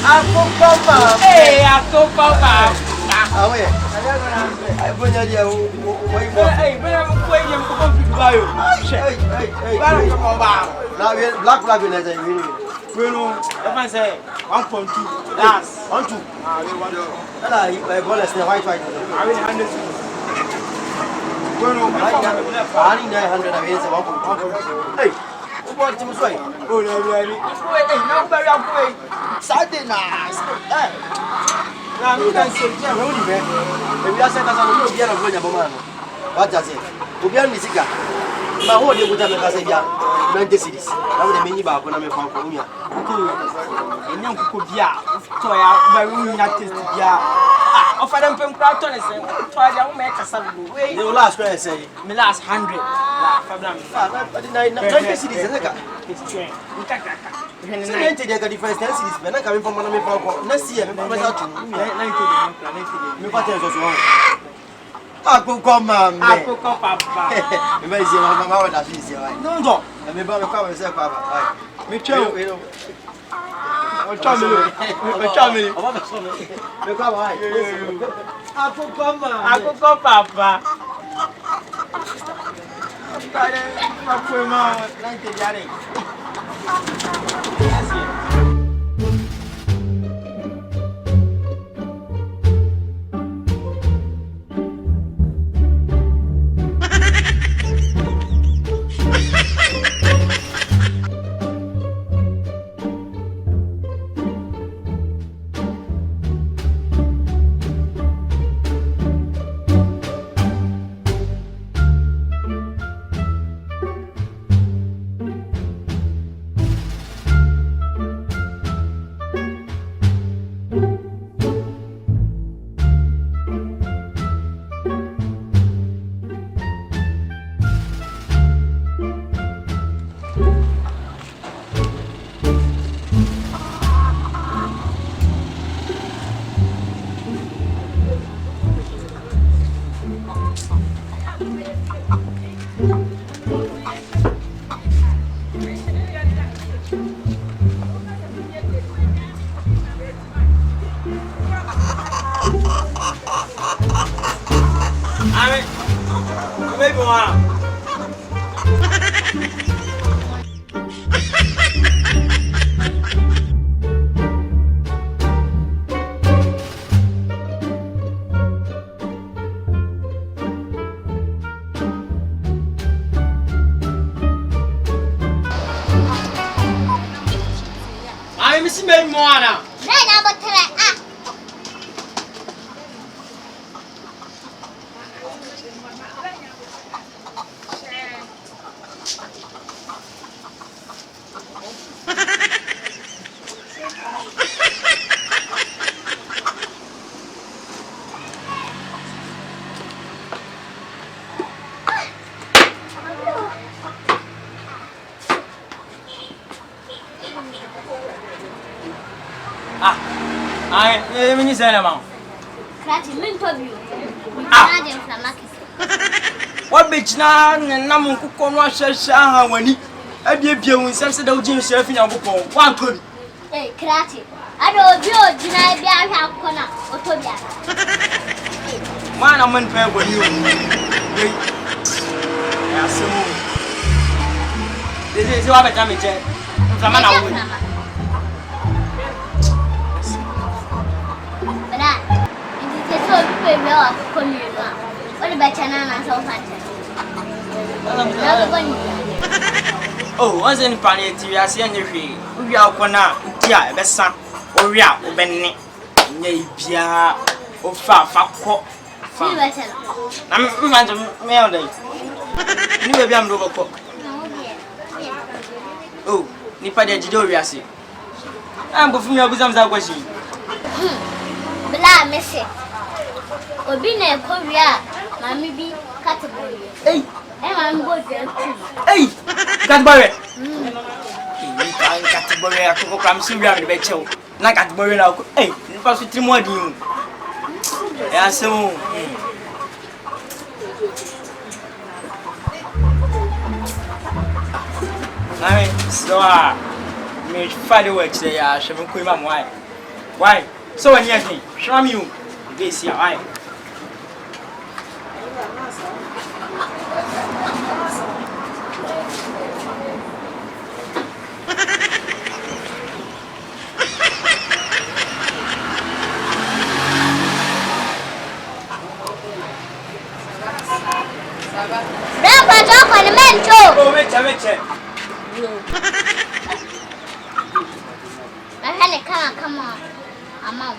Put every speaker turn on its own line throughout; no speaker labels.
Akoko mama.
Hey, Akoko mama.
Awe. Ai Bronya dia o ibo.
Hey, bana mo ko yem ko kon fit bayo.
Hey.
Bana ko mo ba.
Na we black na say we.
Bueno, I fan say 1.2. That's
1.2.
we 1.2.
Ala I ball is white.
I will 100. Bueno,
ani 900 na we say 1.2. Hey. What you say?
Oh, no, really. Hey, now very up.
Saturday night. Eh.
Now you can say,
Yeah, we only be. We are saying that we no be na Bronya bomano. What just say? Obi an misika. Ma ho de buta me ka say bia. 90 cities. Na we de menyi ba ko na me fa ko unya.
Enyam kuko bia. To ya ba we nya taste bia. Ah, offer them pem kra to ne say. To ya wo make kasa do. Wait.
The last cry say.
Me last 100. La fabla me.
Na 90 cities naka.
It's train. Nkaka.
So 90 dey ka difference 10 cities be na ka me fa na me fa ko. Next year me fa better to.
90 dey.
Me fa tell so so. Akoko mama.
Akoko papa.
Me ba isi mama wa da isi wa.
No ndo.
Me ba me kwa me say kwa ba.
Me chew. O chame.
Oba be so me. Me kwa ba. Akoko mama.
Akoko papa. Pare, ma foi mal, não entendi. Mini sana ma.
Krati min tobi.
Ah.
Na dem flamak.
What bitch na na mun ku ko no ahwehwe aha wani. Abiebie hu nsem se da ugin hwe afi nyankopon. Wan tobi.
Eh, Krati. Ado obi ogina bi ahwe akọ na otobi ara.
Mana mun fa gwani o. Wei. Ya semu. Dede wa beta me je. Mfama na wo. Oh, once in Panity, I see any fee. We are gonna dear, Bessa, or Ria, or Benny. Nay, Pia, or Fako. I'm going to mail day. You will be on Robocop. Oh, Nipa de Jidoriasi. I'm going to your bosoms. I was you.
Bla, Missy. Obina Korea, Mammy be category.
Hey,
I'm good.
Hey, Catbury. Catbury, I cook from Syria and Bechel. Not Catbury now. Hey, you pass with 3 more than you. Yeah, so. I mean, so, me find a way today. I shall be my wife. Why? So when you think, show me you. This here, why?
Grandpa, talk on the mental.
Oh, wait.
I had it, come on. I'm out.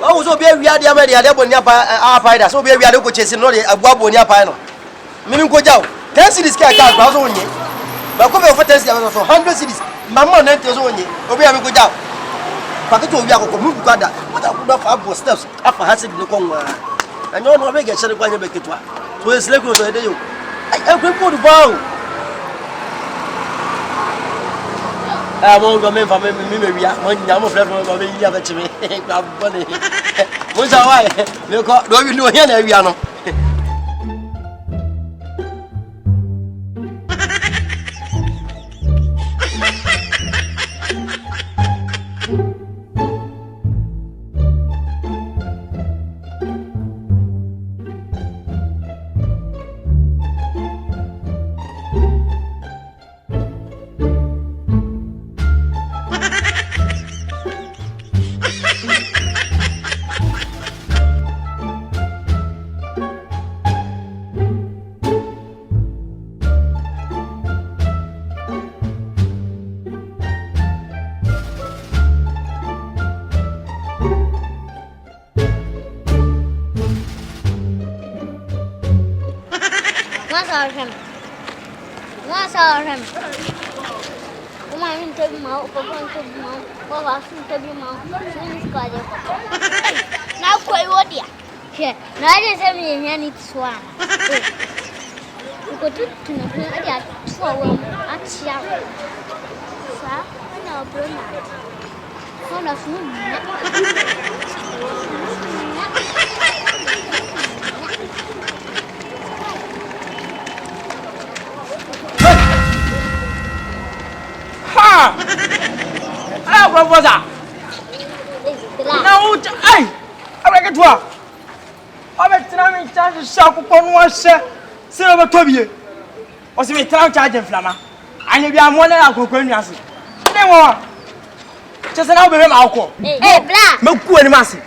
Oh, so be we are the American, the Bonia Pie, so be we are the chasing no Abuabonia Pino. Meaning go down. 10 cities can't pass on you. But come over 10 cities, 100 cities. Mamma Nantes on you, or we have go down. Pacato Yaco, Mukada, what I would have for steps after Hassel the Conga. And no one make a shell of one back to his level to the I will put the bow. I won't go in for me, when I'm a friend of the other to me. What's our wife? Look, don't you know here, Viano?
Now, quite what dear. Here, now I just have any swan. You go to know that 12 at Sir, no, Bronya. Son of
Ha! Ah, what was that? No, I reckon to her. I bet I'm in charge of shop upon one share, silver Toby. Or some town charging flammer. And if you are one of our Bronya, never. Just an album alcohol.
Hey, black.
No poor massy.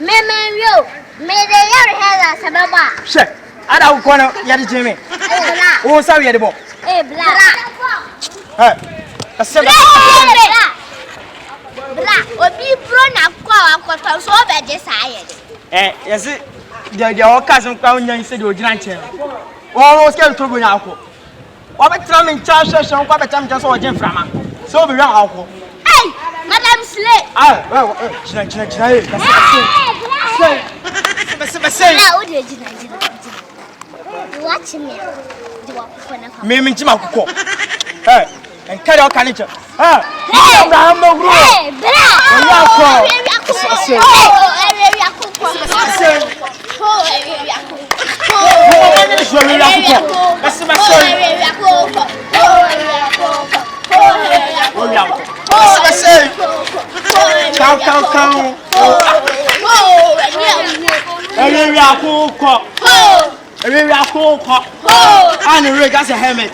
Meme, you made a young head as a baba.
Check. Ada ko no ya de jeme. O sa we de bo.
Bra.
Asema.
Bra, obi bro na kwa akoto so obeje saa ye.
Yes, the occasion crown yan said you didn't change. Oh, scared to go now. What a time in charge session, what a time just or Jim Frama. So be wrong.
Hey, Madam Slay. Watch me.
Mimi Jimako. And carry out carnage. Hey, and the rig as a helmet.